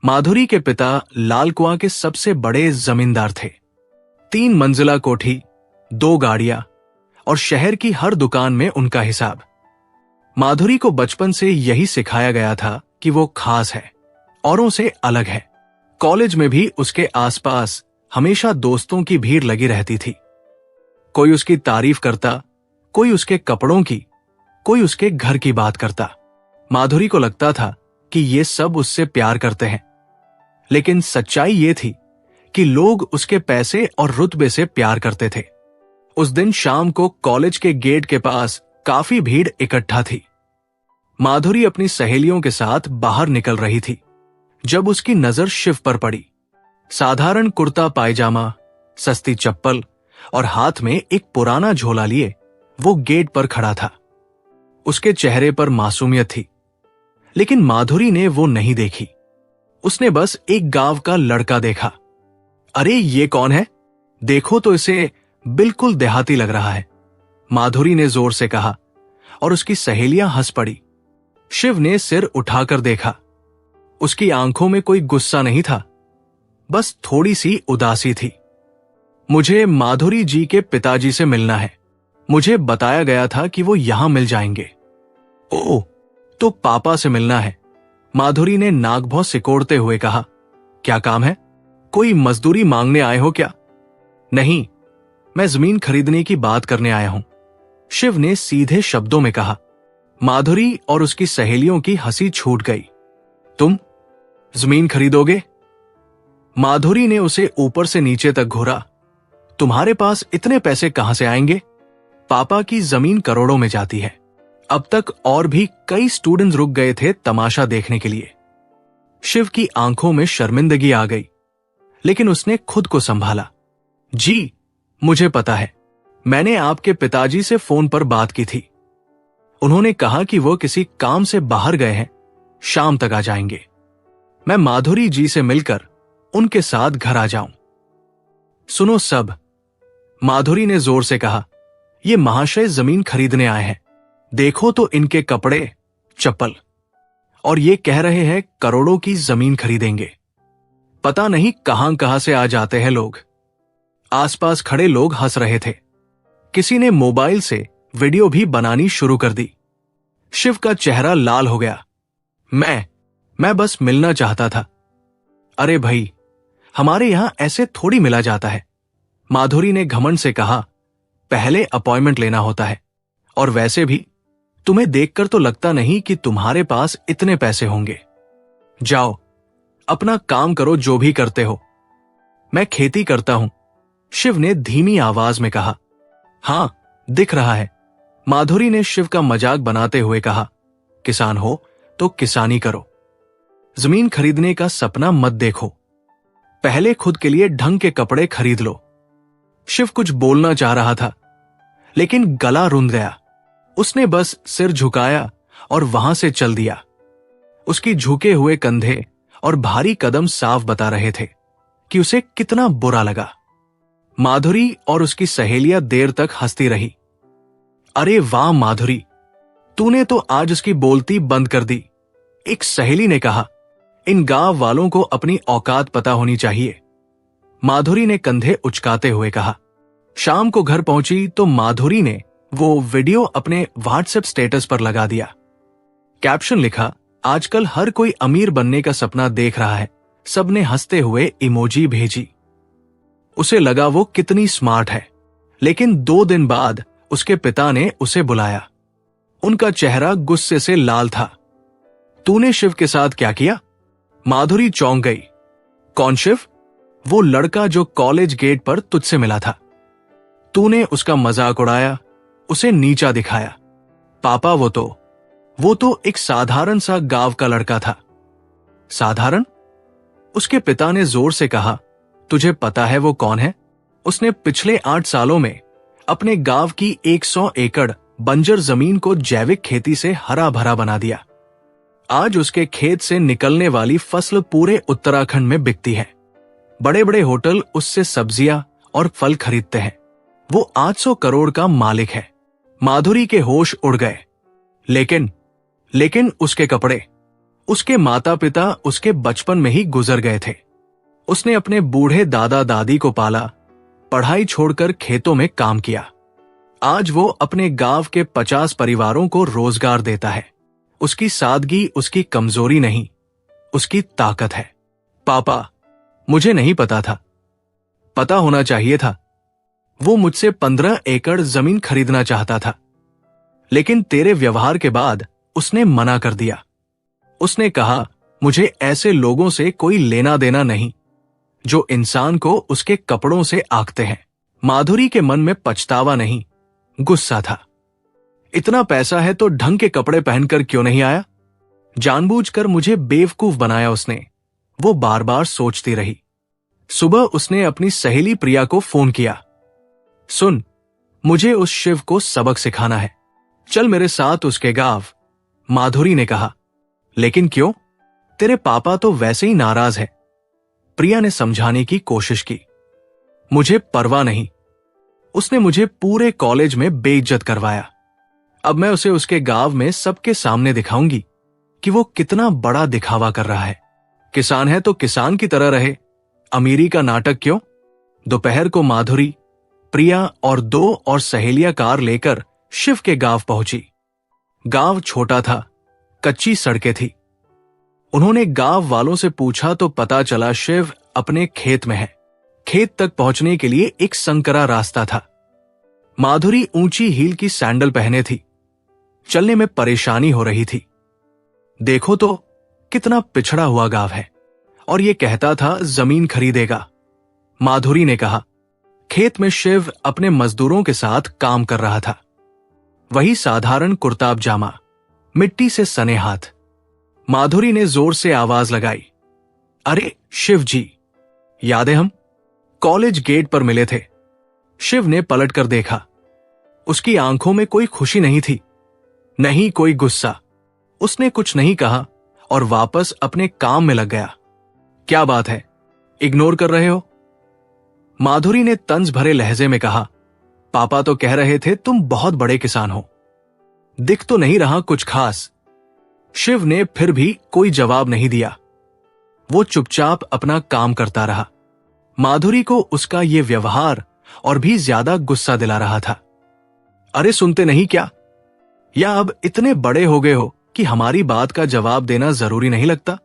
माधुरी के पिता लाल कुआं के सबसे बड़े जमींदार थे। 3 मंजिला कोठी, 2 गाड़ियां और शहर की हर दुकान में उनका हिसाब। माधुरी को बचपन से यही सिखाया गया था कि वो खास है, औरों से अलग है। कॉलेज में भी उसके आसपास हमेशा दोस्तों की भीड़ लगी रहती थी। कोई उसकी तारीफ करता, कोई उसके कपड़ों की, कोई उसके घर की बात करता। माधुरी को लगता था कि ये सब उससे प्यार करते हैं, लेकिन सच्चाई ये थी कि लोग उसके पैसे और रुतबे से प्यार करते थे। उस दिन शाम को कॉलेज के गेट के पास काफी भीड़ इकट्ठा थी। माधुरी अपनी सहेलियों के साथ बाहर निकल रही थी जब उसकी नजर शिव पर पड़ी। साधारण कुर्ता पायजामा, सस्ती चप्पल और हाथ में एक पुराना झोला लिए वो गेट पर खड़ा था। उसके चेहरे पर मासूमियत थी, लेकिन माधुरी ने वो नहीं देखी। उसने बस एक गांव का लड़का देखा। अरे ये कौन है? देखो तो इसे बिल्कुल देहाती लग रहा है, माधुरी ने जोर से कहा और उसकी सहेलियां हंस पड़ी। शिव ने सिर उठाकर देखा। उसकी आंखों में कोई गुस्सा नहीं था, बस थोड़ी सी उदासी थी। मुझे माधुरी जी के पिताजी से मिलना है। मुझे बताया गया था कि वो यहां मिल जाएंगे। ओह, तो पापा से मिलना है, माधुरी ने नाक भौं सिकोड़ते हुए कहा। क्या काम है? कोई मजदूरी मांगने आए हो क्या? नहीं, मैं जमीन खरीदने की बात करने आया हूं, शिव ने सीधे शब्दों में कहा। माधुरी और उसकी सहेलियों की हंसी छूट गई। तुम जमीन खरीदोगे? माधुरी ने उसे ऊपर से नीचे तक घूरा। तुम्हारे पास इतने पैसे कहां से आएंगे? पापा की जमीन करोड़ों में जाती है। अब तक और भी कई स्टूडेंट्स रुक गए थे तमाशा देखने के लिए। शिव की आंखों में शर्मिंदगी आ गई, लेकिन उसने खुद को संभाला। जी, मुझे पता है, मैंने आपके पिताजी से फोन पर बात की थी। उन्होंने कहा कि वो किसी काम से बाहर गए हैं, शाम तक आ जाएंगे। मैं माधुरी जी से मिलकर उनके साथ घर आ जाऊं। सुनो सब, माधुरी ने जोर से कहा, ये महाशय जमीन खरीदने आए हैं। देखो तो इनके कपड़े, चप्पल, और ये कह रहे हैं करोड़ों की जमीन खरीदेंगे। पता नहीं कहां कहां से आ जाते हैं लोग। आसपास खड़े लोग हंस रहे थे। किसी ने मोबाइल से वीडियो भी बनानी शुरू कर दी। शिव का चेहरा लाल हो गया। मैं बस मिलना चाहता था। अरे भाई, हमारे यहां ऐसे थोड़ी मिला जाता है, माधुरी ने घमंड से कहा। पहले अपॉइंटमेंट लेना होता है, और वैसे भी तुम्हें देखकर तो लगता नहीं कि तुम्हारे पास इतने पैसे होंगे। जाओ, अपना काम करो जो भी करते हो। मैं खेती करता हूं, शिव ने धीमी आवाज में कहा। हां, दिख रहा है, माधुरी ने शिव का मजाक बनाते हुए कहा। किसान हो तो किसानी करो, जमीन खरीदने का सपना मत देखो। पहले खुद के लिए ढंग के कपड़े खरीद लो। शिव कुछ बोलना चाह रहा था, लेकिन गला रुंध गया। उसने बस सिर झुकाया और वहां से चल दिया। उसकी झुके हुए कंधे और भारी कदम साफ बता रहे थे कि उसे कितना बुरा लगा। माधुरी और उसकी सहेलियां देर तक हंसती रही। अरे वाह माधुरी, तूने तो आज उसकी बोलती बंद कर दी, एक सहेली ने कहा। इन गांव वालों को अपनी औकात पता होनी चाहिए, माधुरी ने कंधे उचकाते हुए कहा। शाम को घर पहुंची तो माधुरी ने वो वीडियो अपने व्हाट्सएप स्टेटस पर लगा दिया। कैप्शन लिखा, आजकल हर कोई अमीर बनने का सपना देख रहा है। सबने हंसते हुए इमोजी भेजी। उसे लगा वो कितनी स्मार्ट है, लेकिन 2 दिन बाद उसके पिता ने उसे बुलाया। उनका चेहरा गुस्से से लाल था। तूने शिव के साथ क्या किया? माधुरी चौंक गई। कौन शिव? वो लड़का जो कॉलेज गेट पर तुझसे मिला था। तूने उसका मजाक उड़ाया, उसे नीचा दिखाया। पापा, वो तो एक साधारण सा गांव का लड़का था। साधारण? उसके पिता ने जोर से कहा। तुझे पता है वो कौन है? उसने पिछले 8 सालों में अपने गांव की 100 एकड़ बंजर जमीन को जैविक खेती से हरा भरा बना दिया। आज उसके खेत से निकलने वाली फसल पूरे उत्तराखंड में बिकती है। बड़े बड़े होटल उससे सब्जियां और फल खरीदते हैं। वो 800 करोड़ का मालिक है। माधुरी के होश उड़ गए। लेकिन उसके कपड़े, उसके माता पिता उसके बचपन में ही गुजर गए थे। उसने अपने बूढ़े दादा दादी को पाला, पढ़ाई छोड़कर खेतों में काम किया। आज वो अपने गांव के 50 परिवारों को रोजगार देता है। उसकी सादगी उसकी कमजोरी नहीं, उसकी ताकत है। पापा, मुझे नहीं पता था। पता होना चाहिए था। वो मुझसे 15 एकड़ जमीन खरीदना चाहता था, लेकिन तेरे व्यवहार के बाद उसने मना कर दिया। उसने कहा, मुझे ऐसे लोगों से कोई लेना देना नहीं जो इंसान को उसके कपड़ों से आंकते हैं। माधुरी के मन में पछतावा नहीं, गुस्सा था। इतना पैसा है तो ढंग के कपड़े पहनकर क्यों नहीं आया? जानबूझकर मुझे बेवकूफ बनाया उसने, वो बार बार सोचती रही। सुबह उसने अपनी सहेली प्रिया को फोन किया। सुन, मुझे उस शिव को सबक सिखाना है, चल मेरे साथ उसके गांव। माधुरी ने कहा, लेकिन क्यों? तेरे पापा तो वैसे ही नाराज है। प्रिया ने समझाने की कोशिश की। मुझे परवाह नहीं, उसने मुझे पूरे कॉलेज में बेइज्जत करवाया। अब मैं उसे उसके गांव में सबके सामने दिखाऊंगी कि वो कितना बड़ा दिखावा कर रहा है। किसान है तो किसान की तरह रहे, अमीरी का नाटक क्यों? दोपहर को माधुरी, प्रिया और 2 और सहेलियां कार लेकर शिव के गांव पहुंची। गांव छोटा था, कच्ची सड़कें थी। उन्होंने गांव वालों से पूछा तो पता चला शिव अपने खेत में है। खेत तक पहुंचने के लिए एक संकरा रास्ता था। माधुरी ऊंची हील की सैंडल पहने थी, चलने में परेशानी हो रही थी। देखो तो कितना पिछड़ा हुआ गांव है, और ये कहता था जमीन खरीदेगा। माधुरी ने कहा। खेत में शिव अपने मजदूरों के साथ काम कर रहा था। वही साधारण कुर्ताब जामा, मिट्टी से सने हाथ। माधुरी ने जोर से आवाज लगाई, अरे शिव जी, याद है हम कॉलेज गेट पर मिले थे? शिव ने पलटकर देखा। उसकी आंखों में कोई खुशी नहीं थी, नहीं कोई गुस्सा। उसने कुछ नहीं कहा और वापस अपने काम में लग गया। क्या बात है, इग्नोर कर रहे हो? माधुरी ने तंज भरे लहजे में कहा, पापा तो कह रहे थे तुम बहुत बड़े किसान हो। दिख तो नहीं रहा कुछ खास। शिव ने फिर भी कोई जवाब नहीं दिया। वो चुपचाप अपना काम करता रहा। माधुरी को उसका ये व्यवहार और भी ज्यादा गुस्सा दिला रहा था। अरे सुनते नहीं क्या? या अब इतने बड़े हो गए हो कि हमारी बात का जवाब देना जरूरी नहीं लगता?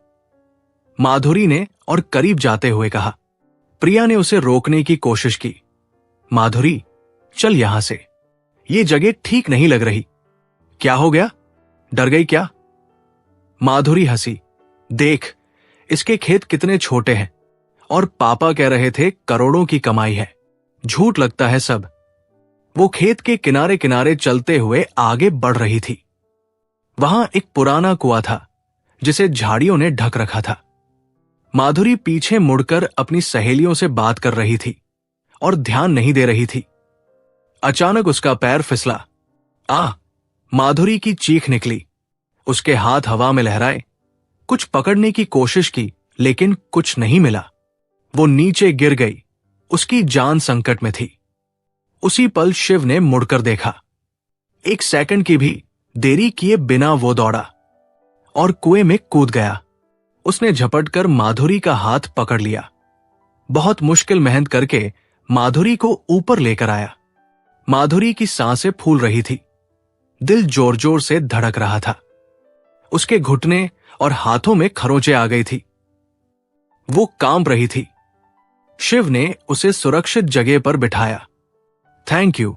माधुरी ने और करीब जाते हुए कहा। प्रिया ने उसे रोकने की कोशिश की। माधुरी, चल यहां से, ये जगह ठीक नहीं लग रही। क्या हो गया, डर गई क्या? माधुरी हंसी। देख, इसके खेत कितने छोटे हैं, और पापा कह रहे थे करोड़ों की कमाई है। झूठ लगता है सब। वो खेत के किनारे किनारे चलते हुए आगे बढ़ रही थी। वहां एक पुराना कुआं था जिसे झाड़ियों ने ढक रखा था। माधुरी पीछे मुड़कर अपनी सहेलियों से बात कर रही थी और ध्यान नहीं दे रही थी। अचानक उसका पैर फिसला। माधुरी की चीख निकली। उसके हाथ हवा में लहराए। कुछ पकड़ने की कोशिश की, लेकिन कुछ नहीं मिला। वो नीचे गिर गई। उसकी जान संकट में थी। उसी पल शिव ने मुड़कर देखा। 1 सेकंड की भी देरी किए बिना वो दौड़ा और कुएं में कूद गया। उसने झपटकर माधुरी का हाथ पकड़ लिया। बहुत मुश्किल मेहनत करके माधुरी को ऊपर लेकर आया। माधुरी की सांसें फूल रही थी। दिल जोर जोर से धड़क रहा था। उसके घुटने और हाथों में खरोंचें आ गई थी। वो कांप रही थी। शिव ने उसे सुरक्षित जगह पर बिठाया। थैंक यू,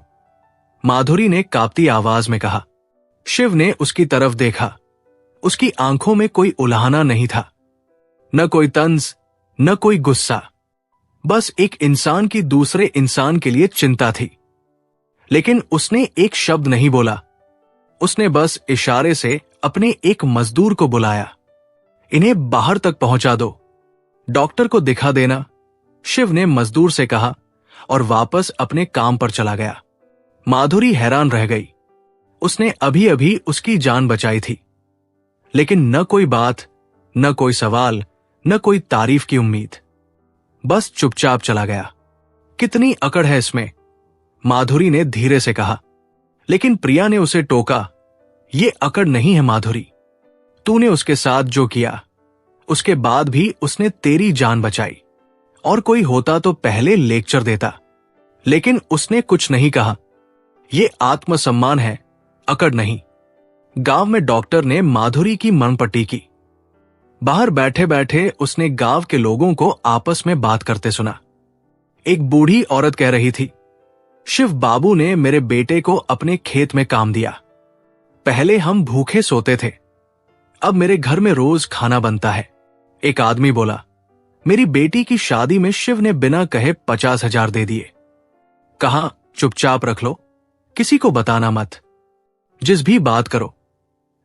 माधुरी ने कांपती आवाज में कहा। शिव ने उसकी तरफ देखा। उसकी आंखों में कोई उल्हाना नहीं था, न कोई तंज, न कोई गुस्सा। बस एक इंसान की दूसरे इंसान के लिए चिंता थी। लेकिन उसने एक शब्द नहीं बोला। उसने बस इशारे से अपने एक मजदूर को बुलाया। इन्हें बाहर तक पहुंचा दो, डॉक्टर को दिखा देना, शिव ने मजदूर से कहा और वापस अपने काम पर चला गया। माधुरी हैरान रह गई। उसने अभी अभी उसकी जान बचाई थी, लेकिन न कोई बात, न कोई सवाल, न कोई तारीफ की उम्मीद। बस चुपचाप चला गया। कितनी अकड़ है इसमें, माधुरी ने धीरे से कहा। लेकिन प्रिया ने उसे टोका। ये अकड़ नहीं है माधुरी, तूने उसके साथ जो किया, उसके बाद भी उसने तेरी जान बचाई। और कोई होता तो पहले लेक्चर देता, लेकिन उसने कुछ नहीं कहा। ये आत्मसम्मान है, अकड़ नहीं। गांव में डॉक्टर ने माधुरी की मनपट्टी की। बाहर बैठे बैठे उसने गांव के लोगों को आपस में बात करते सुना। एक बूढ़ी औरत कह रही थी, शिव बाबू ने मेरे बेटे को अपने खेत में काम दिया। पहले हम भूखे सोते थे, अब मेरे घर में रोज खाना बनता है। एक आदमी बोला, मेरी बेटी की शादी में शिव ने बिना कहे 50,000 दे दिए। कहा, चुपचाप रख लो, किसी को बताना मत। जिस भी बात करो,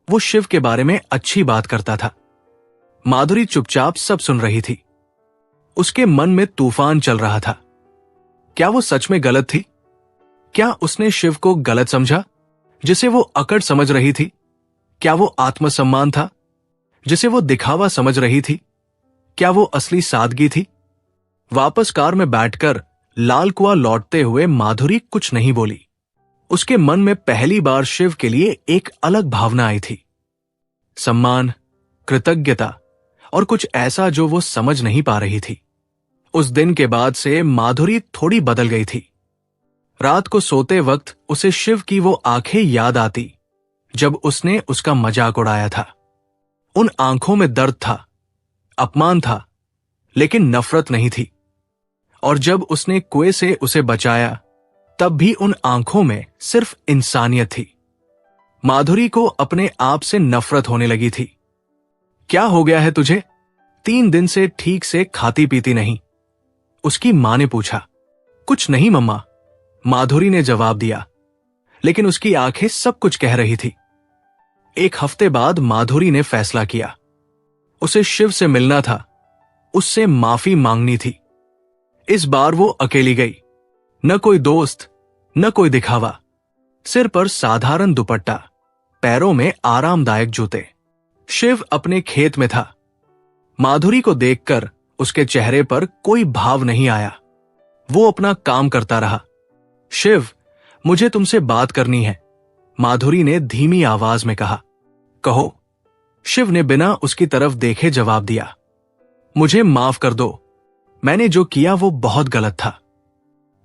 वो शिव के बारे में अच्छी बात करता था। माधुरी चुपचाप सब सुन रही थी। उसके मन में तूफान चल रहा था। क्या वो सच में गलत थी? क्या उसने शिव को गलत समझा, जिसे वो अकड़ समझ रही थी? क्या वो आत्मसम्मान था, जिसे वो दिखावा समझ रही थी? क्या वो असली सादगी थी? वापस कार में बैठकर लाल कुआं लौटते हुए माधुरी कुछ नहीं बोली। उसके मन में पहली बार शिव के लिए एक अलग भावना आई थी, सम्मान, कृतज्ञता और कुछ ऐसा जो वो समझ नहीं पा रही थी। उस दिन के बाद से माधुरी थोड़ी बदल गई थी। रात को सोते वक्त उसे शिव की वो आंखें याद आती जब उसने उसका मजाक उड़ाया था। उन आंखों में दर्द था, अपमान था, लेकिन नफरत नहीं थी। और जब उसने कुएं से उसे बचाया, तब भी उन आंखों में सिर्फ इंसानियत थी। माधुरी को अपने आप से नफरत होने लगी थी। क्या हो गया है तुझे? 3 दिन से ठीक से खाती पीती नहीं, उसकी मां ने पूछा। कुछ नहीं मम्मा, माधुरी ने जवाब दिया, लेकिन उसकी आंखें सब कुछ कह रही थी। एक हफ्ते बाद माधुरी ने फैसला किया, उसे शिव से मिलना था, उससे माफी मांगनी थी। इस बार वो अकेली गई, न कोई दोस्त, न कोई दिखावा, सिर पर साधारण दुपट्टा, पैरों में आरामदायक जूते। शिव अपने खेत में था। माधुरी को देखकर उसके चेहरे पर कोई भाव नहीं आया। वो अपना काम करता रहा। शिव, मुझे तुमसे बात करनी है, माधुरी ने धीमी आवाज में कहा। कहो, शिव ने बिना उसकी तरफ देखे जवाब दिया। मुझे माफ कर दो, मैंने जो किया वो बहुत गलत था।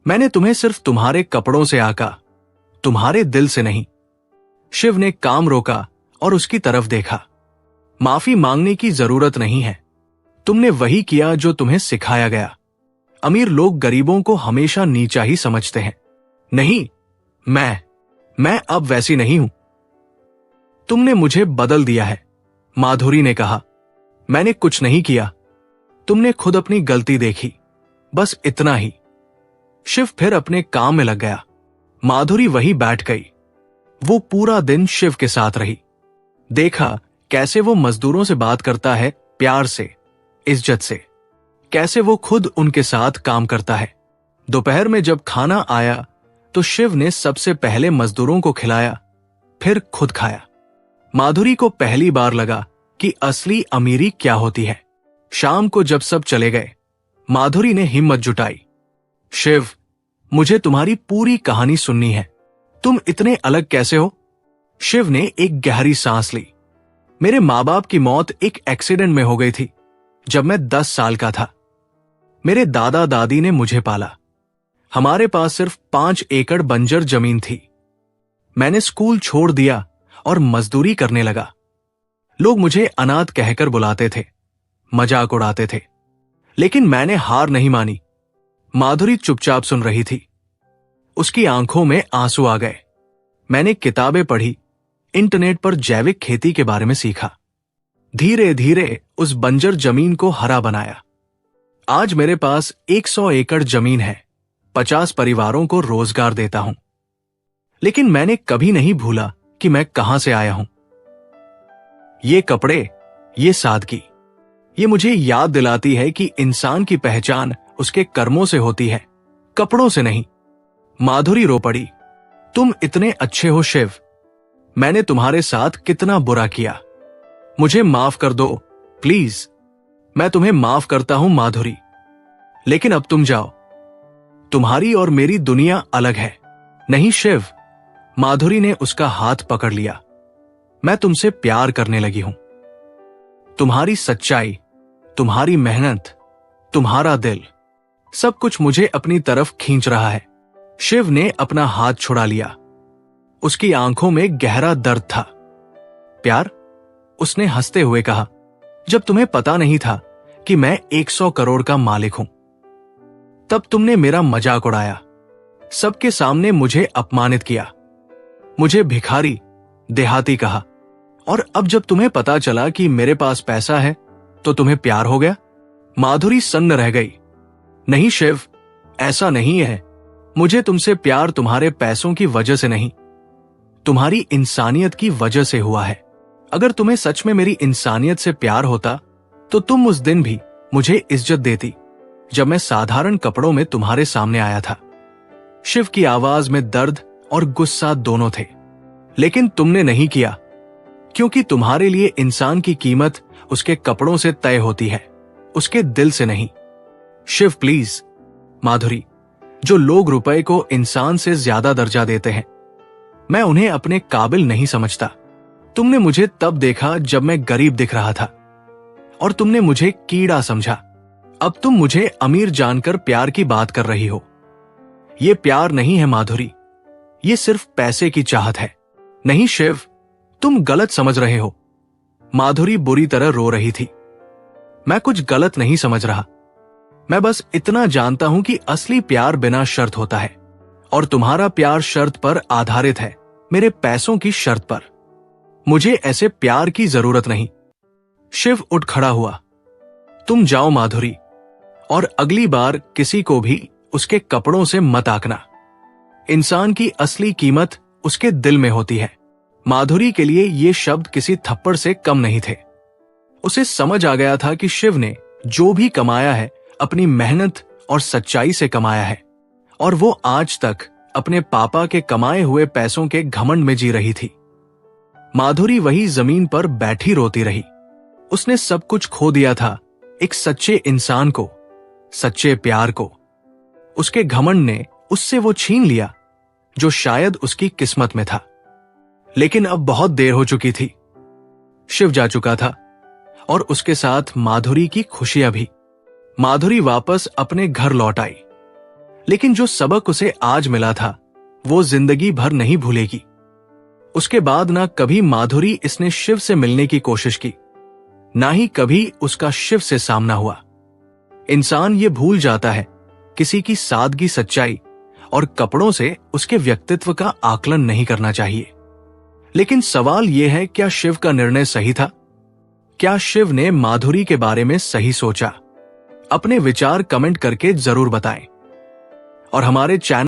मैंने तुम्हें सिर्फ तुम्हारे कपड़ों से आका, तुम्हारे दिल से नहीं। शिव ने काम रोका और उसकी तरफ देखा। माफी मांगने की जरूरत नहीं है, तुमने वही किया जो तुम्हें सिखाया गया। अमीर लोग गरीबों को हमेशा नीचा ही समझते हैं। नहीं, मैं अब वैसी नहीं हूं। तुमने मुझे बदल दिया है, माधुरी ने कहा। मैंने कुछ नहीं किया, तुमने खुद अपनी गलती देखी, बस इतना ही। शिव फिर अपने काम में लग गया। माधुरी वहीं बैठ गई। वो पूरा दिन शिव के साथ रही। देखा कैसे वो मजदूरों से बात करता है, प्यार से, इज्जत से। कैसे वो खुद उनके साथ काम करता है। दोपहर में जब खाना आया तो शिव ने सबसे पहले मजदूरों को खिलाया, फिर खुद खाया। माधुरी को पहली बार लगा कि असली अमीरी क्या होती है। शाम को जब सब चले गए, माधुरी ने हिम्मत जुटाई। शिव, मुझे तुम्हारी पूरी कहानी सुननी है। तुम इतने अलग कैसे हो? शिव ने एक गहरी सांस ली। मेरे माँ बाप की मौत एक एक्सीडेंट में हो गई थी जब मैं 10 साल का था। मेरे दादा दादी ने मुझे पाला। हमारे पास सिर्फ 5 एकड़ बंजर जमीन थी। मैंने स्कूल छोड़ दिया और मजदूरी करने लगा। लोग मुझे अनाथ कहकर बुलाते थे, मजाक उड़ाते थे, लेकिन मैंने हार नहीं मानी। माधुरी चुपचाप सुन रही थी। उसकी आंखों में आंसू आ गए। मैंने किताबें पढ़ी, इंटरनेट पर जैविक खेती के बारे में सीखा। धीरे धीरे उस बंजर जमीन को हरा बनाया। आज मेरे पास 100 एकड़ जमीन है, 50 परिवारों को रोजगार देता हूं। लेकिन मैंने कभी नहीं भूला कि मैं कहां से आया हूं। ये कपड़े, ये सादगी, ये मुझे याद दिलाती है कि इंसान की पहचान उसके कर्मों से होती है, कपड़ों से नहीं। माधुरी रो पड़ी। तुम इतने अच्छे हो शिव, मैंने तुम्हारे साथ कितना बुरा किया। मुझे माफ कर दो प्लीज। मैं तुम्हें माफ करता हूं माधुरी, लेकिन अब तुम जाओ। तुम्हारी और मेरी दुनिया अलग है। नहीं शिव, माधुरी ने उसका हाथ पकड़ लिया। मैं तुमसे प्यार करने लगी हूं। तुम्हारी सच्चाई, तुम्हारी मेहनत, तुम्हारा दिल, सब कुछ मुझे अपनी तरफ खींच रहा है। शिव ने अपना हाथ छुड़ा लिया। उसकी आंखों में गहरा दर्द था। प्यार? उसने हंसते हुए कहा, जब तुम्हें पता नहीं था कि मैं 100 करोड़ का मालिक हूं, तब तुमने मेरा मजाक उड़ाया, सबके सामने मुझे अपमानित किया, मुझे भिखारी, देहाती कहा, और अब जब तुम्हें पता चला कि मेरे पास पैसा है तो तुम्हें प्यार हो गया? माधुरी सन्न रह गई। नहीं शिव, ऐसा नहीं है। मुझे तुमसे प्यार तुम्हारे पैसों की वजह से नहीं, तुम्हारी इंसानियत की वजह से हुआ है। अगर तुम्हें सच में मेरी इंसानियत से प्यार होता तो तुम उस दिन भी मुझे इज्जत देती जब मैं साधारण कपड़ों में तुम्हारे सामने आया था। शिव की आवाज में दर्द और गुस्सा दोनों थे। लेकिन तुमने नहीं किया, क्योंकि तुम्हारे लिए इंसान की कीमत उसके कपड़ों से तय होती है, उसके दिल से नहीं। शिव प्लीज। माधुरी, जो लोग रुपए को इंसान से ज्यादा दर्जा देते हैं, मैं उन्हें अपने काबिल नहीं समझता। तुमने मुझे तब देखा जब मैं गरीब दिख रहा था और तुमने मुझे कीड़ा समझा। अब तुम मुझे अमीर जानकर प्यार की बात कर रही हो। यह प्यार नहीं है माधुरी, यह सिर्फ पैसे की चाहत है। नहीं शिव, तुम गलत समझ रहे हो। माधुरी बुरी तरह रो रही थी। मैं कुछ गलत नहीं समझ रहा, मैं बस इतना जानता हूं कि असली प्यार बिना शर्त होता है और तुम्हारा प्यार शर्त पर आधारित है, मेरे पैसों की शर्त पर। मुझे ऐसे प्यार की जरूरत नहीं। शिव उठ खड़ा हुआ। तुम जाओ माधुरी, और अगली बार किसी को भी उसके कपड़ों से मत आंकना। इंसान की असली कीमत उसके दिल में होती है। माधुरी के लिए ये शब्द किसी थप्पड़ से कम नहीं थे। उसे समझ आ गया था कि शिव ने जो भी कमाया है अपनी मेहनत और सच्चाई से कमाया है, और वो आज तक अपने पापा के कमाए हुए पैसों के घमंड में जी रही थी। माधुरी वही जमीन पर बैठी रोती रही। उसने सब कुछ खो दिया था, एक सच्चे इंसान को, सच्चे प्यार को। उसके घमंड ने उससे वो छीन लिया जो शायद उसकी किस्मत में था। लेकिन अब बहुत देर हो चुकी थी। शिव जा चुका था और उसके साथ माधुरी की खुशियां भी। माधुरी वापस अपने घर लौट आई, लेकिन जो सबक उसे आज मिला था वो जिंदगी भर नहीं भूलेगी। उसके बाद ना कभी माधुरी इसने शिव से मिलने की कोशिश की, ना ही कभी उसका शिव से सामना हुआ। इंसान ये भूल जाता है किसी की सादगी, सच्चाई और कपड़ों से उसके व्यक्तित्व का आकलन नहीं करना चाहिए। लेकिन सवाल यह है, क्या शिव का निर्णय सही था? क्या शिव ने माधुरी के बारे में सही सोचा? अपने विचार कमेंट करके जरूर बताएं और हमारे चैनल